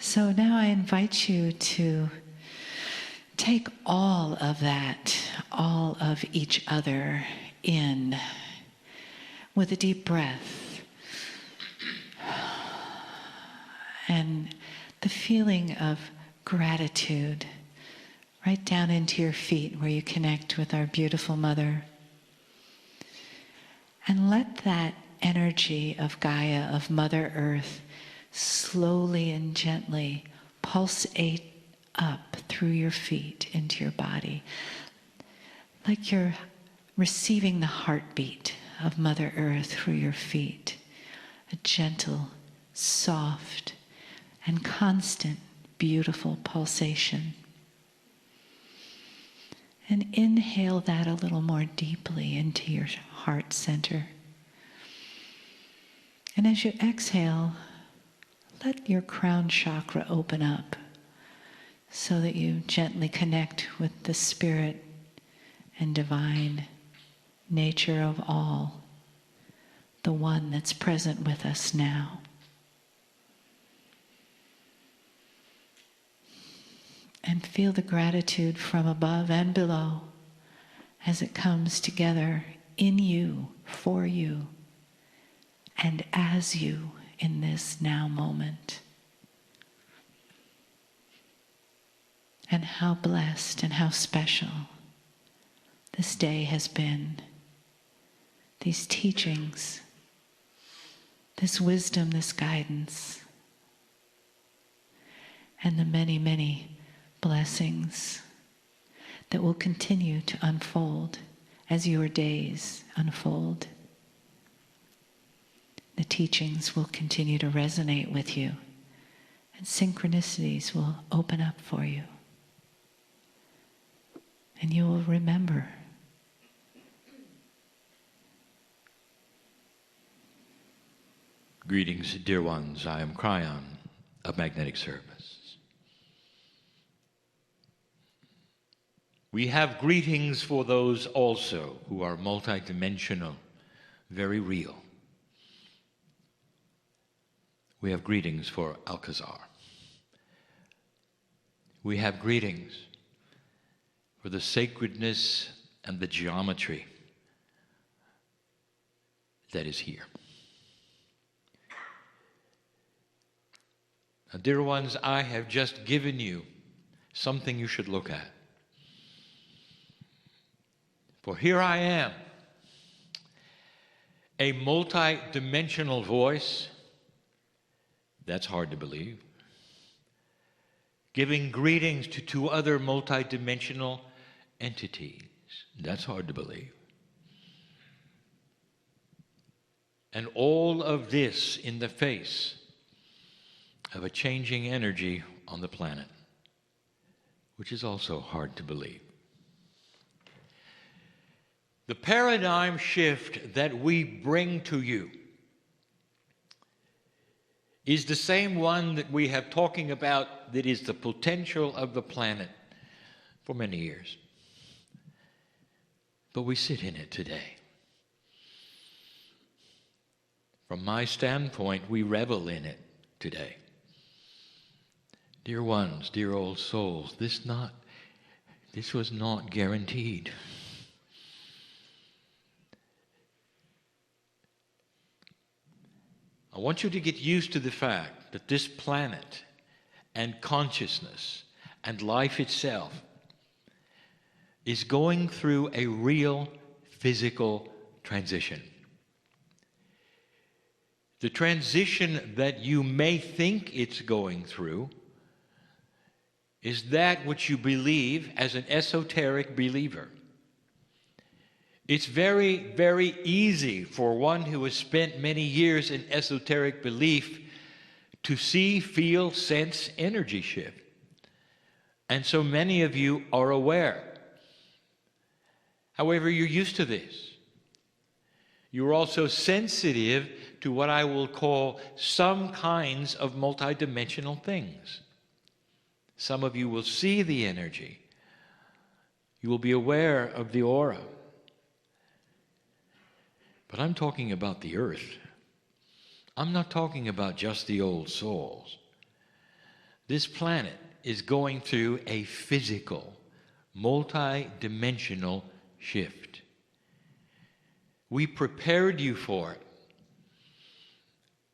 So now I invite you to take all of that, all of each other in with a deep breath. And the feeling of gratitude right down into your feet where you connect with our beautiful mother. And let that energy of Gaia, of Mother Earth, slowly and gently pulsate up through your feet into your body, like you're receiving the heartbeat of Mother Earth through your feet, a gentle, soft, and constant, beautiful pulsation. And inhale that a little more deeply into your heart center. And as you exhale, let your crown chakra open up so that you gently connect with the spirit and divine nature of all, the one that's present with us now. And feel the gratitude from above and below as it comes together in you, for you, and as you in this now moment. And how blessed and how special this day has been. These teachings, this wisdom, this guidance, and the many, many blessings that will continue to unfold as your days unfold. The teachings will continue to resonate with you, and synchronicities will open up for you. And you will remember. Greetings, dear ones. I am Kryon of Magnetic Service. We have greetings for those also who are multidimensional, very real. We have greetings for Alcazar. We have greetings for the sacredness and the geometry that is here. Now, dear ones, I have just given you something you should look at. For here I am, a multi-dimensional voice. That's hard to believe. Giving greetings to two other multi-dimensional entities. That's hard to believe. And all of this in the face of a changing energy on the planet, which is also hard to believe. The paradigm shift that we bring to you is the same one that we have talking about, that is the potential of the planet for many years. But we sit in it today. From my standpoint, we revel in it today. Dear ones, dear old souls, this was not guaranteed. I want you to get used to the fact that this planet and consciousness and life itself is going through a real physical transition. The transition that you may think it's going through is that which you believe as an esoteric believer. It's very, very easy for one who has spent many years in esoteric belief to see, feel, sense energy shift. And so many of you are aware. However, you're used to this. You're also sensitive to what I will call some kinds of multidimensional things. Some of you will see the energy. You will be aware of the aura. But I'm talking about the earth. I'm not talking about just the old souls. This planet is going through a physical, multi-dimensional shift. We prepared you for it.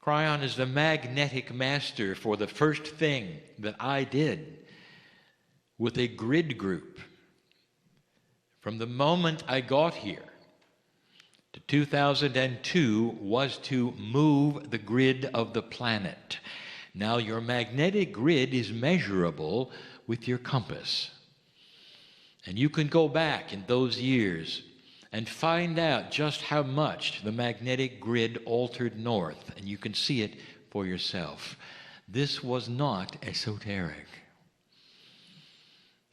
Kryon is the magnetic master for the first thing that I did with a grid group. From the moment I got here to 2002 was to move the grid of the planet. Now your magnetic grid is measurable with your compass. And you can go back in those years and find out just how much the magnetic grid altered north, and you can see it for yourself. This was not esoteric.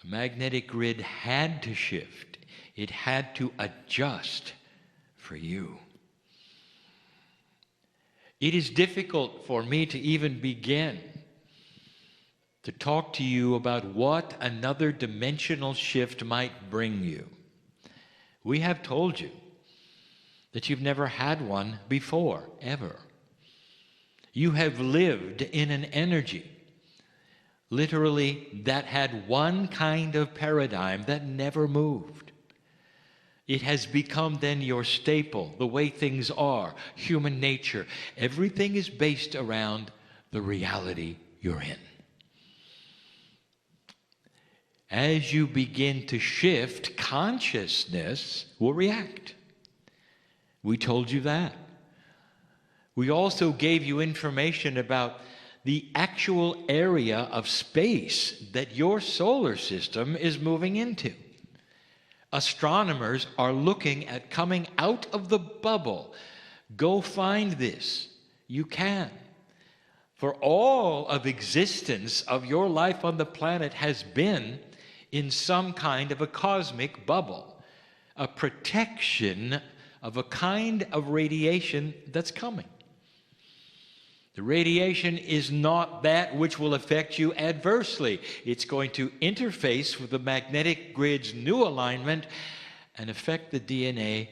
The magnetic grid had to shift. It had to adjust for you. It is difficult for me to even begin to talk to you about what another dimensional shift might bring you. We have told you that you've never had one before, ever. You have lived in an energy, literally, that had one kind of paradigm that never moved. It has become then your staple, the way things are, human nature. Everything is based around the reality you're in. As you begin to shift, consciousness will react. We told you that. We also gave you information about the actual area of space that your solar system is moving into. Astronomers are looking at coming out of the bubble. Go find this. You can. For all of existence of your life on the planet has been in some kind of a cosmic bubble, a protection of a kind of radiation that's coming. The radiation is not that which will affect you adversely. It's going to interface with the magnetic grid's new alignment and affect the DNA,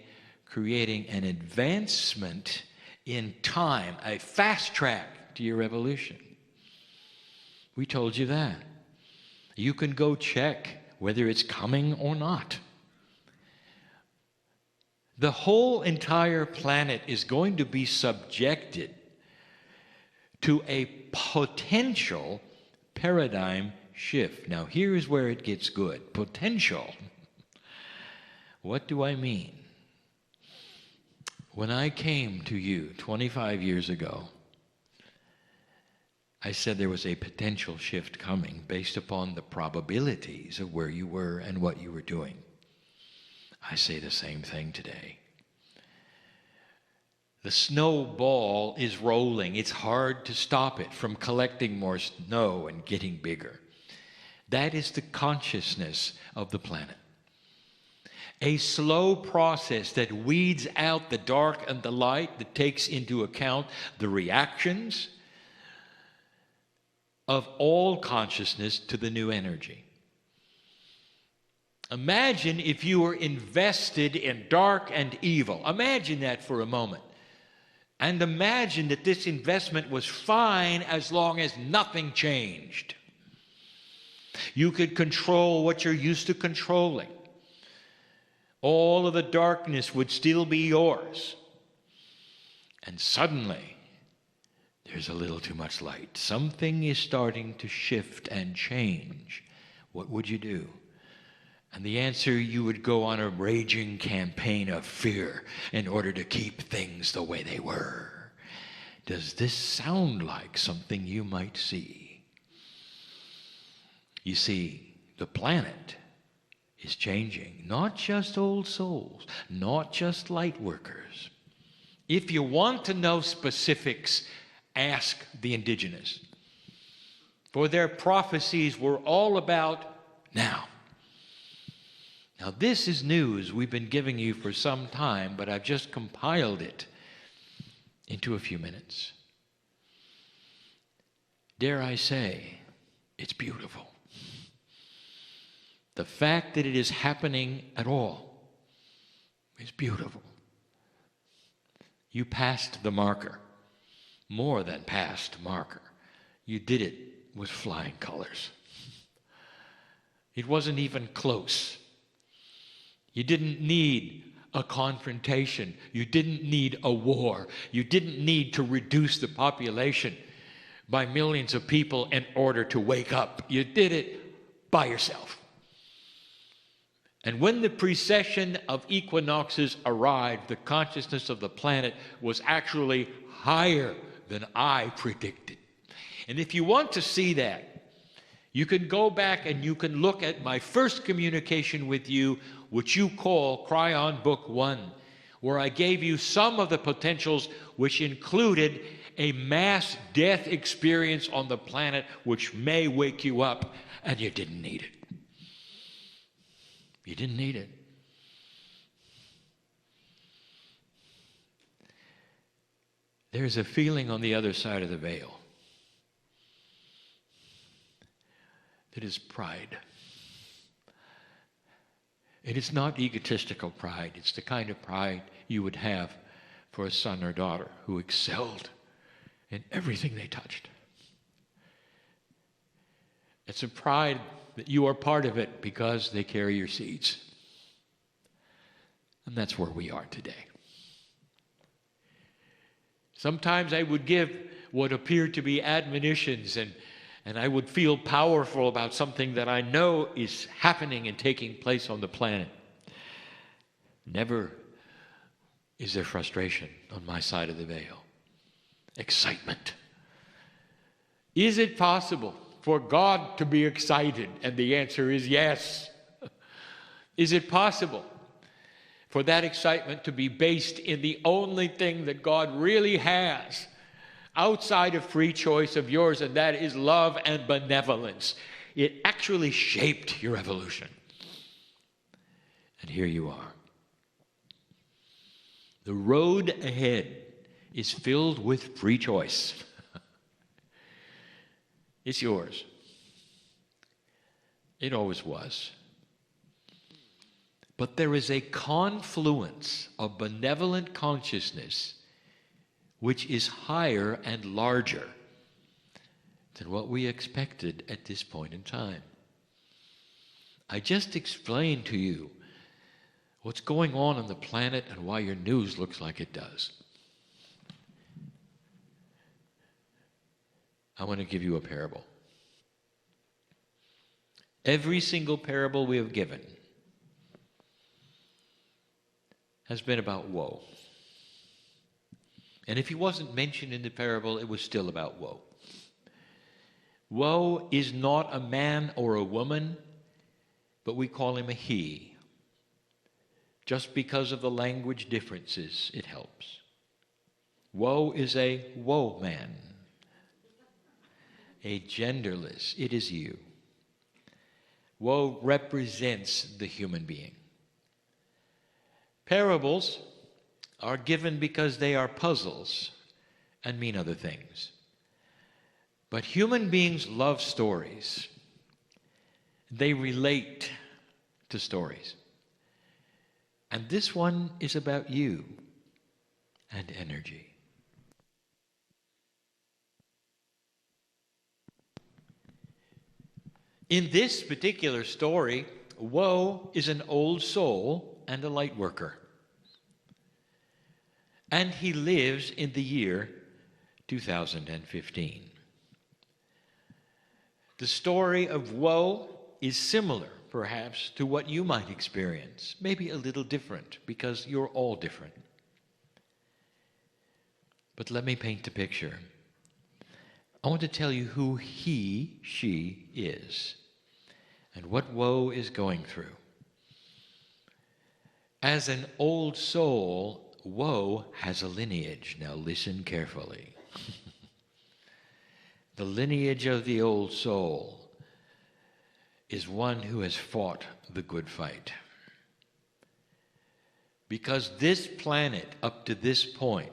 creating an advancement in time, a fast track to your evolution. We told you that. You can go check whether it's coming or not. The whole entire planet is going to be subjected to a potential paradigm shift. Now, here's where it gets good. Potential. What do I mean? When I came to you 25 years ago, I said there was a potential shift coming based upon the probabilities of where you were and what you were doing. I say the same thing today. The snowball is rolling. It's hard to stop it from collecting more snow and getting bigger. That is the consciousness of the planet. A slow process that weeds out the dark and the light, that takes into account the reactions of all consciousness to the new energy. Imagine if you were invested in dark and evil. Imagine that for a moment. And imagine that this investment was fine as long as nothing changed. You could control what you're used to controlling. All of the darkness would still be yours. And suddenly, there's a little too much light. Something is starting to shift and change. What would you do? And the answer, you would go on a raging campaign of fear in order to keep things the way they were. Does this sound like something you might see? You see, the planet is changing. Not just old souls, not just light workers. If you want to know specifics, ask the indigenous. For their prophecies were all about now. Now, this is news we've been giving you for some time, but I've just compiled it into a few minutes. Dare I say, it's beautiful. The fact that it is happening at all is beautiful. You passed the marker, more than passed marker. You did it with flying colors. It wasn't even close. You didn't need a confrontation. You didn't need a war. You didn't need to reduce the population by millions of people in order to wake up. You did it by yourself. And when the precession of equinoxes arrived, the consciousness of the planet was actually higher than I predicted. And if you want to see that, you can go back and you can look at my first communication with you, which you call Kryon Book 1, where I gave you some of the potentials which included a mass death experience on the planet which may wake you up, and you didn't need it. You didn't need it. There's a feeling on the other side of the veil that is pride. It is not egotistical pride. It's the kind of pride you would have for a son or daughter who excelled in everything they touched. It's a pride that you are part of it because they carry your seeds. And that's where we are today. Sometimes I would give what appeared to be admonitions, and I would feel powerful about something that I know is happening and taking place on the planet. Never is there frustration on my side of the veil. Excitement. Is it possible for God to be excited? And the answer is yes. Is it possible for that excitement to be based in the only thing that God really has outside of free choice of yours, and that is love and benevolence? It actually shaped your evolution. And here you are. The road ahead is filled with free choice. It's yours. It always was. But there is a confluence of benevolent consciousness which is higher and larger than what we expected at this point in time. I just explained to you what's going on the planet and why your news looks like it does. I want to give you a parable. Every single parable we have given has been about woe. And if he wasn't mentioned in the parable, it was still about woe. Woe is not a man or a woman, but we call him a he. Just because of the language differences, it helps. Woe is a woe man. A genderless, it is you. Woe represents the human being. Parables are given because they are puzzles and mean other things. But human beings love stories. They relate to stories. And this one is about you and energy. In this particular story, woe is an old soul and a light worker. And he lives in the year 2015. The story of woe is similar, perhaps, to what you might experience. Maybe a little different, because you're all different. But let me paint the picture. I want to tell you who he, she is, and what woe is going through. As an old soul, woe has a lineage. Now listen carefully. The lineage of the old soul is one who has fought the good fight. Because this planet, up to this point,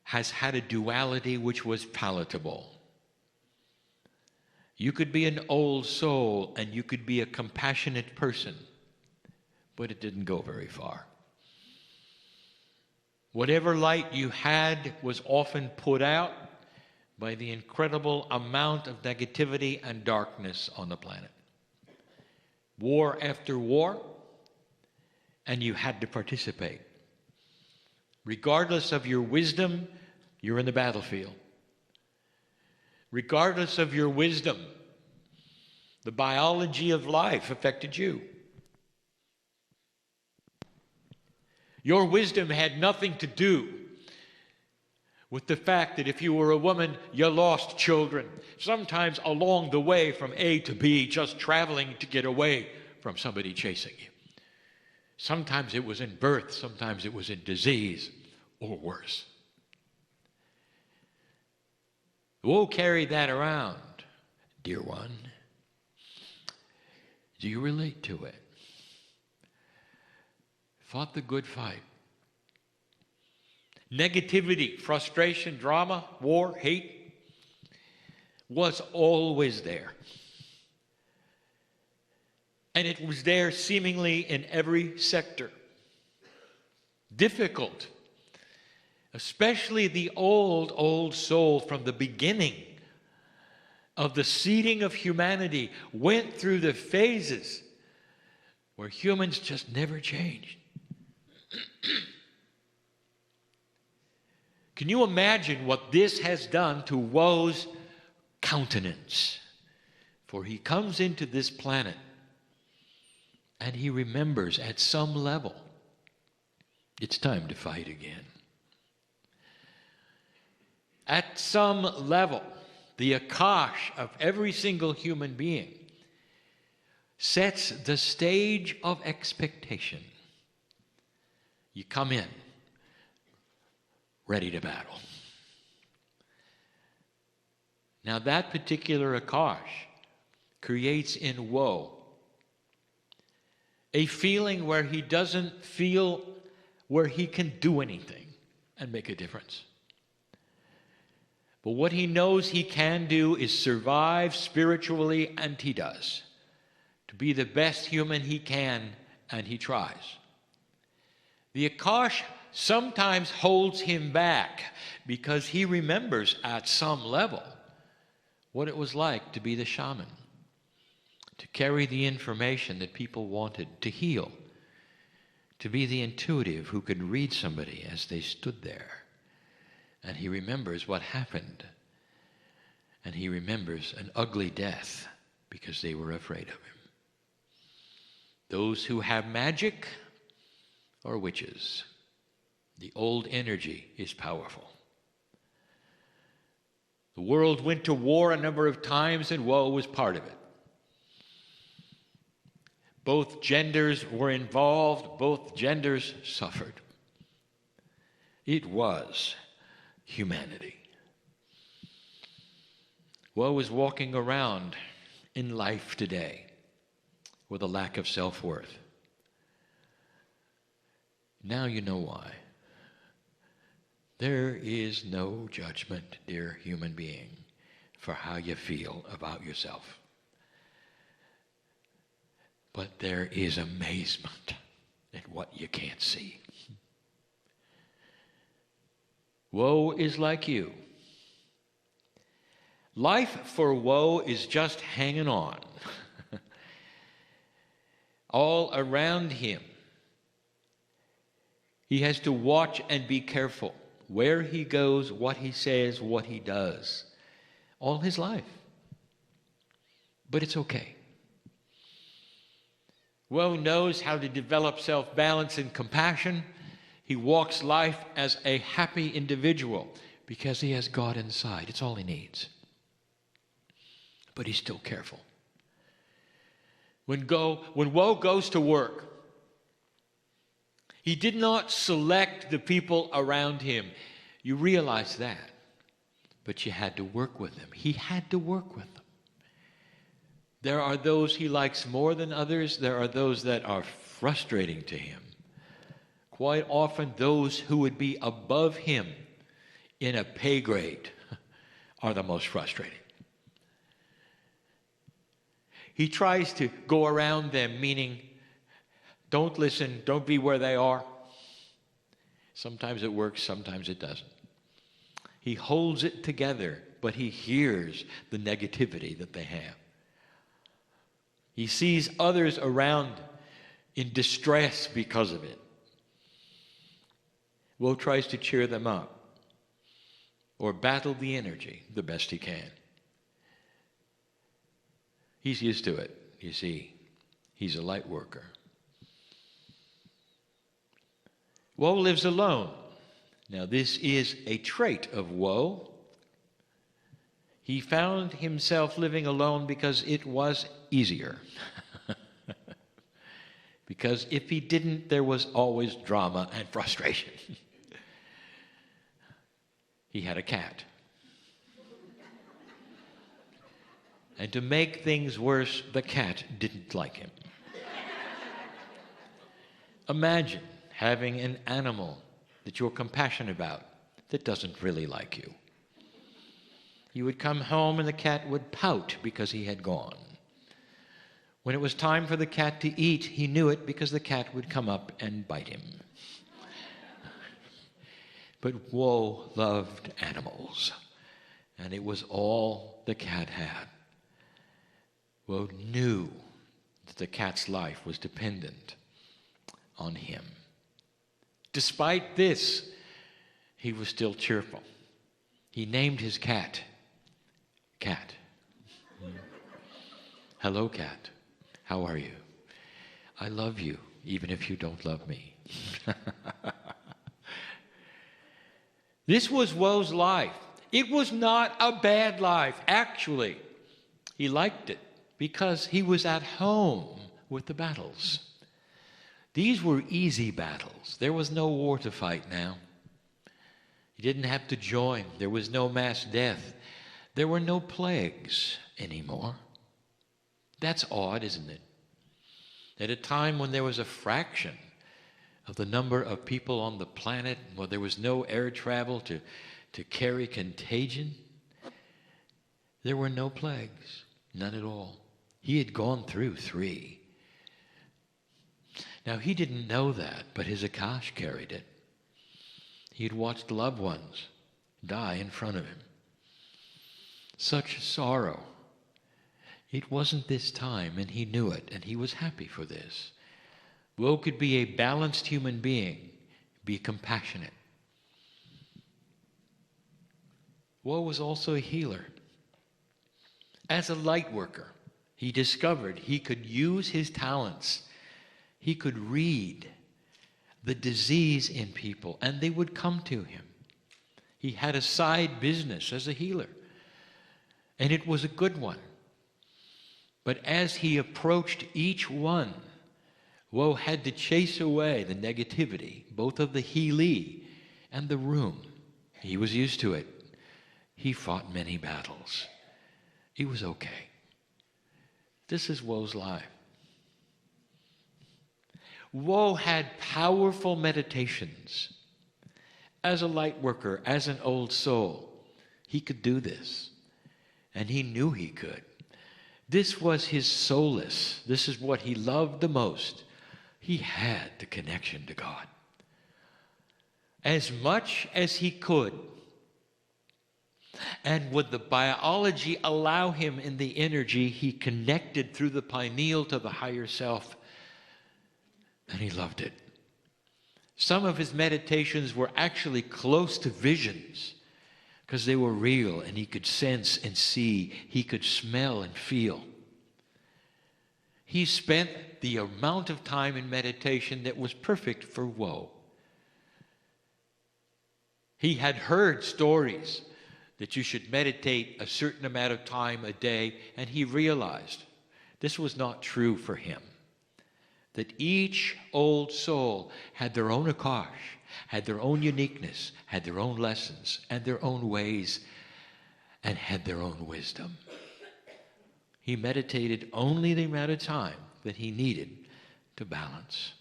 has had a duality which was palatable. You could be an old soul and you could be a compassionate person, but it didn't go very far. Whatever light you had was often put out by the incredible amount of negativity and darkness on the planet. War after war, and you had to participate. Regardless of your wisdom, you're in the battlefield. Regardless of your wisdom, the biology of life affected you. Your wisdom had nothing to do with the fact that if you were a woman, you lost children. Sometimes along the way from A to B, just traveling to get away from somebody chasing you. Sometimes it was in birth, sometimes it was in disease, or worse. Woe carried that around, dear one. Do you relate to it? Fought the good fight. Negativity, frustration, drama, war, hate was always there. And it was there seemingly in every sector. Difficult, especially the old soul from the beginning of the seeding of humanity went through the phases where humans just never changed. Can you imagine what this has done to woe's countenance? For he comes into this planet and he remembers at some level, it's time to fight again. At some level, the Akash of every single human being sets the stage of expectation. You come in, ready to battle. Now that particular Akash creates in woe a feeling where he doesn't feel where he can do anything and make a difference. But what he knows he can do is survive spiritually, and he does. To be the best human he can, and he tries. The Akash sometimes holds him back because he remembers at some level what it was like to be the shaman, to carry the information that people wanted, to heal, to be the intuitive who could read somebody as they stood there. And he remembers what happened. And he remembers an ugly death because they were afraid of him. Those who have magic are witches. The old energy is powerful. The world went to war a number of times, and woe was part of it. Both genders were involved, both genders suffered. It was humanity. Woe is walking around in life today with a lack of self-worth. Now you know why. There is no judgment, dear human being, for how you feel about yourself. But there is amazement at what you can't see. Woe is like you. Life for woe is just hanging on. All around him. He has to watch and be careful where he goes, what he says, what he does. All his life. But it's okay. Woe knows how to develop self-balance and compassion. He walks life as a happy individual because he has God inside. It's all he needs. But he's still careful. When woe goes to work, he did not select the people around him. You realize that. But you had to work with them. He had to work with them. There are those he likes more than others. There are those that are frustrating to him. Quite often, those who would be above him in a pay grade are the most frustrating. He tries to go around them, meaning, don't listen, don't be where they are. Sometimes it works, sometimes it doesn't. He holds it together but he hears the negativity that they have. He sees others around in distress because of it. Woe tries to cheer them up or battle the energy the best he can. He's used to it, you see. He's a light worker. Woe lives alone. Now, this is a trait of woe. He found himself living alone because it was easier. Because if he didn't, there was always drama and frustration. He had a cat. And to make things worse, the cat didn't like him. Imagine having an animal that you're compassionate about that doesn't really like you. You would come home and the cat would pout because he had gone. When it was time for the cat to eat, he knew it because the cat would come up and bite him. But Woe loved animals, and it was all the cat had. Woe knew that the cat's life was dependent on him. Despite this, he was still cheerful. He named his cat, Cat. Hello, cat. How are you? I love you, even if you don't love me. This was Woe's life. It was not a bad life, actually. He liked it because he was at home with the battles. These were easy battles. There was no war to fight now. He didn't have to join. There was no mass death. There were no plagues anymore. That's odd, isn't it? At a time when there was a fraction of the number of people on the planet, where there was no air travel to carry contagion, there were no plagues, none at all. He had gone through 3. Now, he didn't know that, but his Akash carried it. He had watched loved ones die in front of him. Such sorrow. It wasn't this time, and he knew it, and he was happy for this. Woe could be a balanced human being, be compassionate. Woe was also a healer. As a light worker, he discovered he could use his talents. He could read the disease in people, and they would come to him. He had a side business as a healer, and it was a good one. But as he approached each one, Woe had to chase away the negativity, both of the healee and the room. He was used to it. He fought many battles. It was okay. This is Woe's life. Woe had powerful meditations. As a light worker, as an old soul, he could do this. And he knew he could. This was his solace. This is what he loved the most. He had the connection to God. As much as he could. And would the biology allow him in the energy, he connected through the pineal to the higher self. And he loved it. Some of his meditations were actually close to visions because they were real and he could sense and see. He could smell and feel. He spent the amount of time in meditation that was perfect for Woe. He had heard stories that you should meditate a certain amount of time a day, and he realized this was not true for him. That each old soul had their own Akash, had their own uniqueness, had their own lessons, and their own ways, and had their own wisdom. He meditated only the amount of time that he needed to balance.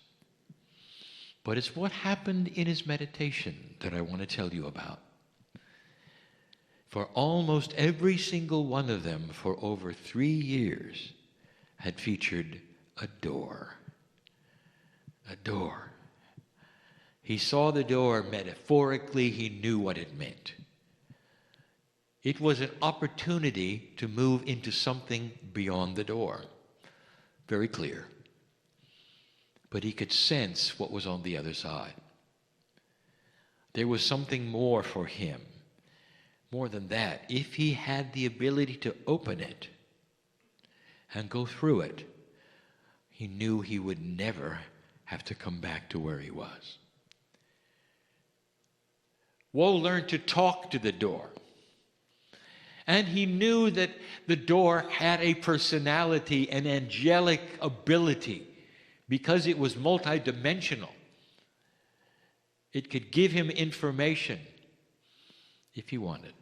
But it's what happened in his meditation that I want to tell you about. For almost every single one of them for over 3 years had featured a door. A door. He saw the door metaphorically. He knew what it meant. It was an opportunity to move into something beyond the door. Very clear. But he could sense what was on the other side. There was something more for him. More than that, if he had the ability to open it and go through it, he knew he would never have to come back to where he was. Woe learned to talk to the door. And he knew that the door had a personality, an angelic ability, because it was multidimensional. It could give him information if he wanted.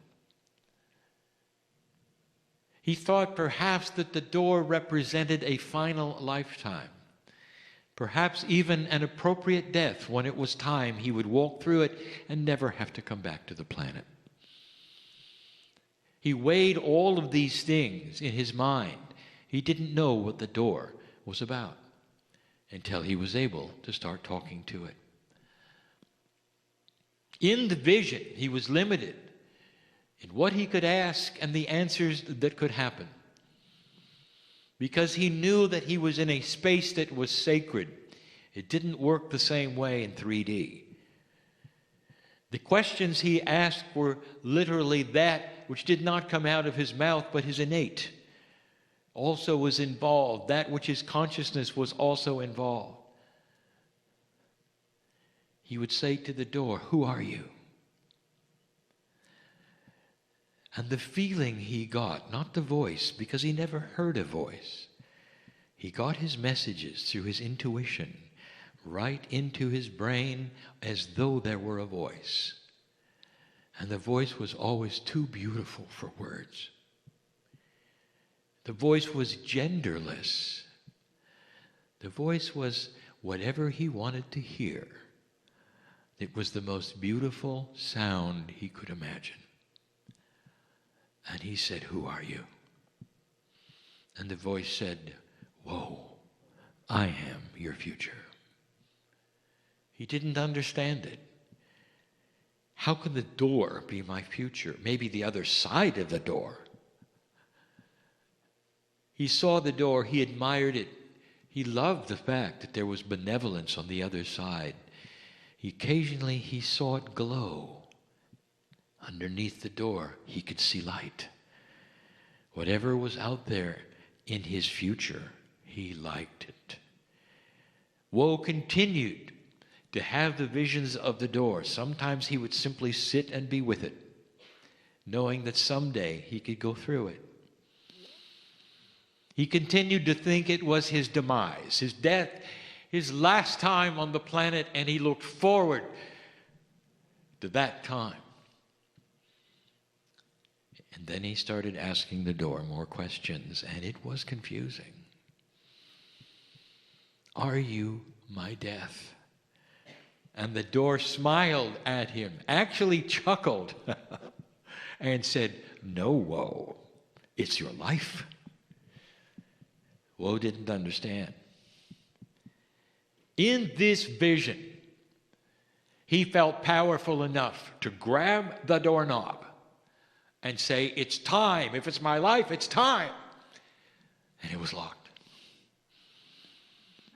He thought perhaps that the door represented a final lifetime, perhaps even an appropriate death. When it was time, he would walk through it and never have to come back to the planet. He weighed all of these things in his mind. He didn't know what the door was about until he was able to start talking to it. In the vision, he was limited in what he could ask and the answers that could happen, because he knew that he was in a space that was sacred. It didn't work the same way in 3D. The questions he asked were literally that which did not come out of his mouth, but his innate also was involved. That which his consciousness was also involved. He would say to the door, "Who are you?" And the feeling he got, not the voice, because he never heard a voice. He got his messages through his intuition, right into his brain, as though there were a voice. And the voice was always too beautiful for words. The voice was genderless. The voice was whatever he wanted to hear. It was the most beautiful sound he could imagine. And he said, "Who are you?" And the voice said, "Whoa, I am your future." He didn't understand it. How could the door be my future? Maybe the other side of the door. He saw the door, he admired it. He loved the fact that there was benevolence on the other side. Occasionally he saw it glow. Underneath the door, he could see light. Whatever was out there in his future, he liked it. Woe continued to have the visions of the door. Sometimes he would simply sit and be with it, knowing that someday he could go through it. He continued to think it was his demise, his death, his last time on the planet, and he looked forward to that time. And then he started asking the door more questions, and it was confusing. "Are you my death?" And the door smiled at him, actually chuckled, and said, "No, Woe, it's your life." Woe didn't understand. In this vision, he felt powerful enough to grab the doorknob and say, "It's time. If it's my life, it's time." And it was locked.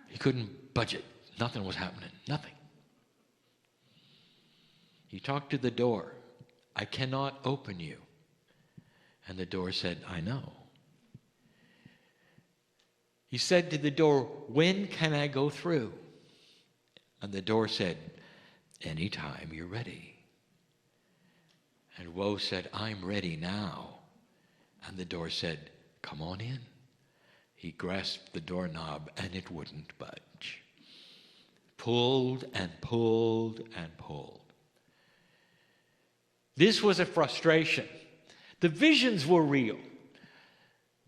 He couldn't budge it. Nothing was happening. Nothing. He talked to the door. "I cannot open you." And the door said, "I know." He said to the door, "When can I go through?" And the door said, "Anytime you're ready." And Woe said, "I'm ready now." And the door said, "Come on in." He grasped the doorknob and it wouldn't budge. Pulled and pulled and pulled. This was a frustration. The visions were real.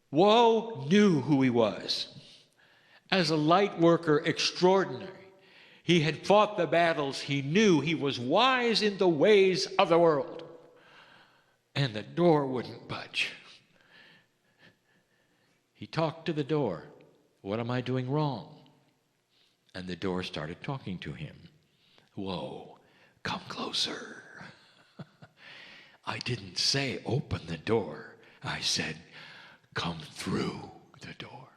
Woe knew who he was. As a light worker extraordinary, he had fought the battles. He knew he was wise in the ways of the world. And the door wouldn't budge. He talked to the door. "What am I doing wrong?" And the door started talking to him. "Woe, come closer. I didn't say open the door. I said, come through the door.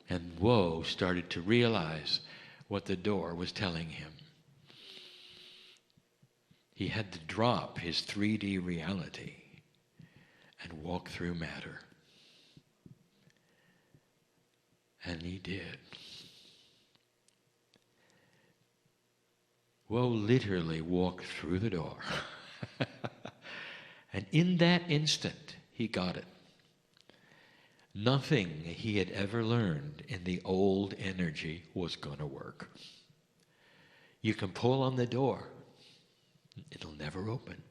And Woe started to realize what the door was telling him. He had to drop his 3D reality and walk through matter. And he did. Woe literally walked through the door. And in that instant, he got it. Nothing he had ever learned in the old energy was going to work. You can pull on the door. It'll never open.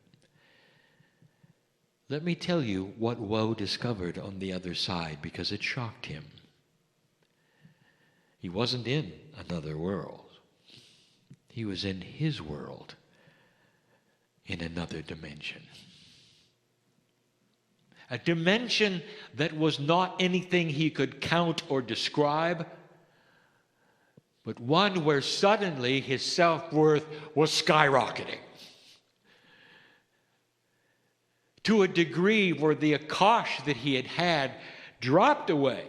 Let me tell you what Woe discovered on the other side, because it shocked him. He wasn't in another world. He was in his world, in another dimension. A dimension that was not anything he could count or describe, but one where suddenly his self-worth was skyrocketing. To a degree where the akash that he had had dropped away.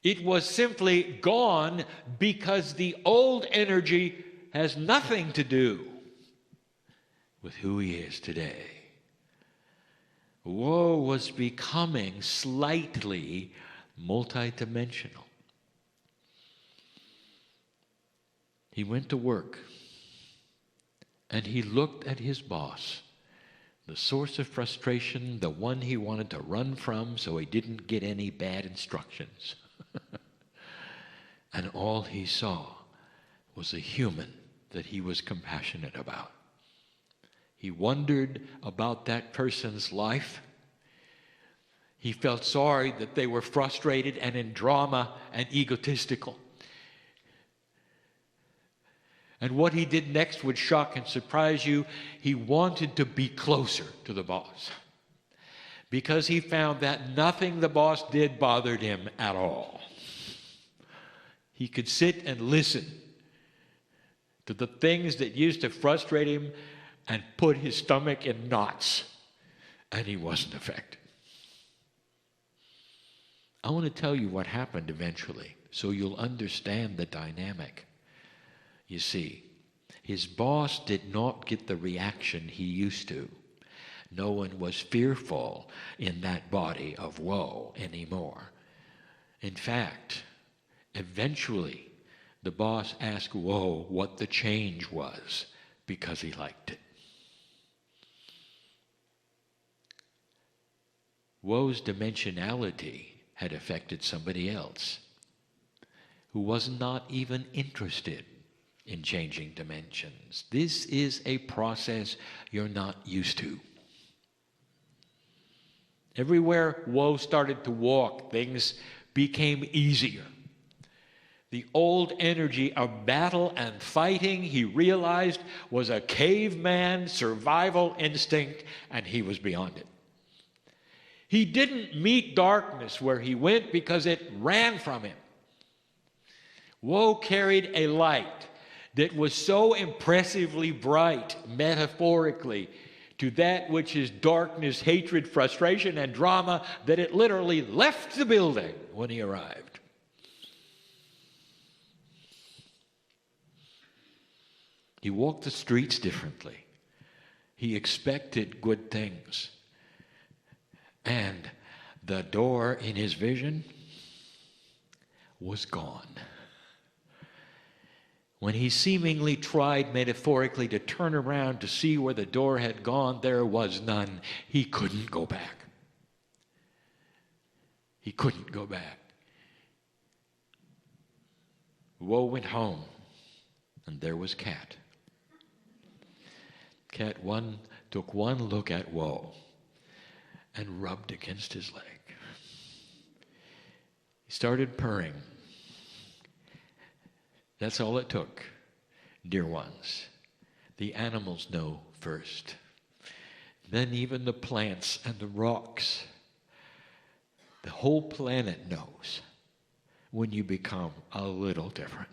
It was simply gone because the old energy has nothing to do with who he is today. Woe was becoming slightly multidimensional. He went to work and he looked at his boss, the source of frustration, the one he wanted to run from so he didn't get any bad instructions. And all he saw was a human that he was compassionate about. He wondered about that person's life. He felt sorry that they were frustrated and in drama and egotistical. And what he did next would shock and surprise you. He wanted to be closer to the boss, because he found that nothing the boss did bothered him at all. He could sit and listen to the things that used to frustrate him and put his stomach in knots, and he wasn't affected. I want to tell you what happened eventually, so you'll understand the dynamic. You see, his boss did not get the reaction he used to. No one was fearful in that body of woe anymore. In fact, eventually, the boss asked Woe what the change was, because he liked it. Woe's dimensionality had affected somebody else who was not even interested in changing dimensions. This is a process you're not used to. Everywhere Woe started to walk, things became easier. The old energy of battle and fighting, he realized, was a caveman survival instinct, and he was beyond it. He didn't meet darkness where he went because it ran from him. Woe carried a light that was so impressively bright, metaphorically, to that which is darkness, hatred, frustration, and drama, that it literally left the building when he arrived. He walked the streets differently. He expected good things. And the door in his vision was gone. When he seemingly tried metaphorically to turn around to see where the door had gone, there was none. He couldn't go back. He couldn't go back. Woe went home, and there was Cat. Cat took one look at Woe and rubbed against his leg. He started purring. That's all it took, dear ones. The animals know first. Then even the plants and the rocks. The whole planet knows when you become a little different.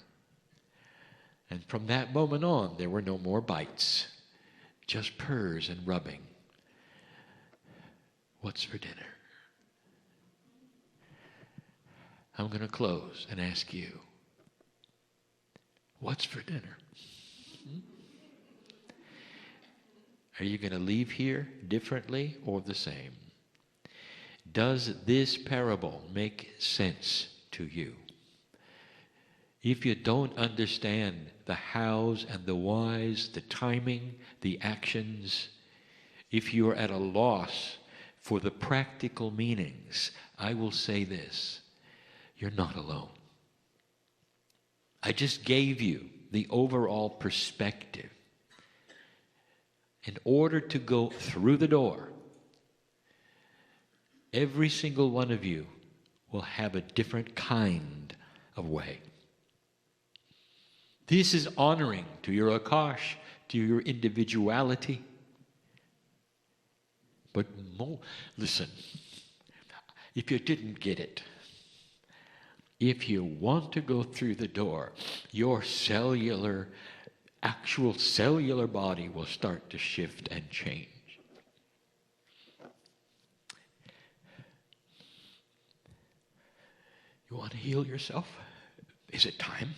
And from that moment on, there were no more bites. just purrs and rubbing. What's for dinner? I'm going to close and ask you, what's for dinner? Are you going to leave here differently or the same? Does this parable make sense to you? If you don't understand the hows and the whys, the timing, the actions, if you are at a loss for the practical meanings, I will say this: you're not alone. I just gave you the overall perspective. In order to go through the door, every single one of you will have a different kind of way. This is honoring to your Akash, to your individuality. But listen, if you didn't get it, if you want to go through the door, your actual cellular body will start to shift and change. You want to heal yourself? Is it time?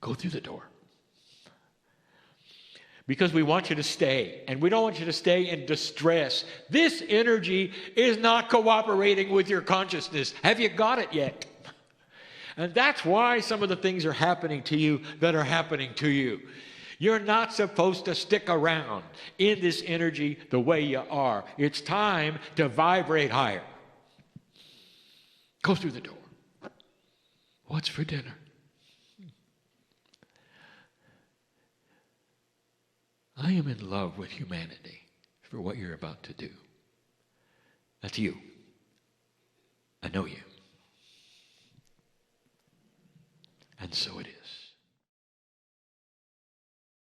Go through the door. Because we want you to stay, and we don't want you to stay in distress. This energy is not cooperating with your consciousness. Have you got it yet? And that's why some of the things are happening to you that are happening to you. You're not supposed to stick around in this energy the way you are. It's time to vibrate higher. Go through the door. What's for dinner? I am in love with humanity for what you're about to do. That's you. I know you. And so it is.